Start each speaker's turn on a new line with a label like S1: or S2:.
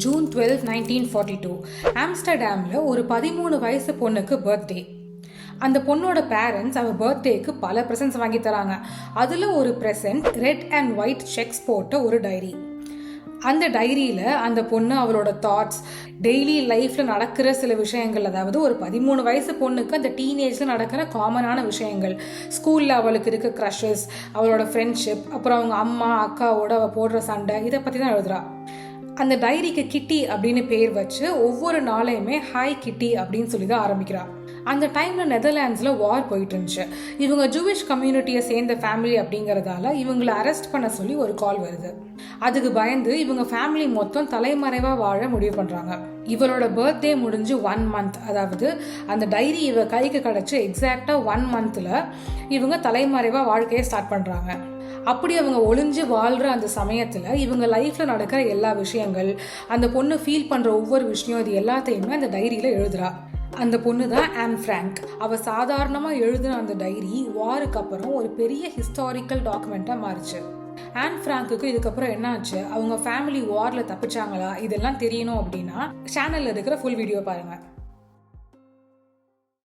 S1: June 12, 1942 ஆம்ஸ்டர்டாமில் ஒரு 13 வயசு பொண்ணுக்கு பர்த்டே. அந்த பொண்ணோட பேரண்ட்ஸ் அவள் பர்த்டேக்கு பல ப்ரெசன்ட்ஸ் வாங்கி தராங்க. அதில் ஒரு present red and white sex போட்ட ஒரு டைரி. அந்த டைரியில் அந்த பொண்ணு அவளோட தாட்ஸ், டெய்லி லைஃப்பில் நடக்கிற சில விஷயங்கள், அதாவது ஒரு 13 வயசு பொண்ணுக்கு அந்த டீனேஜில் நடக்கிற காமனான விஷயங்கள், ஸ்கூலில் அவளுக்கு இருக்க க்ரஷஸ், அவளோட ஃப்ரெண்ட்ஷிப், அப்புறம் அவங்க அம்மா அக்காவோட அவள் போடுற சண்டை, இதை பற்றி தான் எழுதுறா. அந்த டைரிக்கு கிட்டி அப்படின்னு பேர் வச்சு ஒவ்வொரு நாளையுமே ஹாய் கிட்டி அப்படின்னு சொல்லி தான் ஆரம்பிக்கிறாள். அந்த டைமில் நெதர்லாண்ட்ஸில் வார் போயிட்டு இருந்துச்சு. இவங்க ஜூவிஷ் கம்யூனிட்டியை சேர்ந்த ஃபேமிலி அப்படிங்கிறதால இவங்களை அரெஸ்ட் பண்ண சொல்லி ஒரு கால் வருது. அதுக்கு பயந்து இவங்க ஃபேமிலி மொத்தம் தலைமறைவாக வாழ முடிவு பண்ணுறாங்க. இவளோட பர்த்டே முடிஞ்சு 1 month, அதாவது அந்த டைரி இவ கைக்கு கிடச்சி எக்ஸாக்டாக 1 monthல இவங்க தலைமறைவாக வாழ்க்கையை ஸ்டார்ட் பண்ணுறாங்க. அப்படி அவங்க ஒளிஞ்சு வாழ்கிற அந்த சமயத்தில் இவங்க லைஃப்பில் நடக்கிற எல்லா விஷயங்கள், அந்த பொண்ணு ஃபீல் பண்ணுற ஒவ்வொரு விஷயம், இது எல்லாத்தையுமே அந்த டைரியில் எழுதுறா. அந்த பொண்ணு தான் ஆன் ஃப்ராங்க். அவள் சாதாரணமாக எழுதின அந்த டைரி வாருக்கு அப்புறம் ஒரு பெரிய ஹிஸ்டாரிக்கல் டாக்குமெண்ட்டாக மாறிச்சு. ஆன் ஃப்ராங்க்குக்கு இதுக்கப்புறம் என்னாச்சு, அவங்க ஃபேமிலி வாரில் தப்பிச்சாங்களா, இதெல்லாம் தெரியணும் அப்படின்னா சேனலில் இருக்கிற ஃபுல் வீடியோ பாருங்கள்.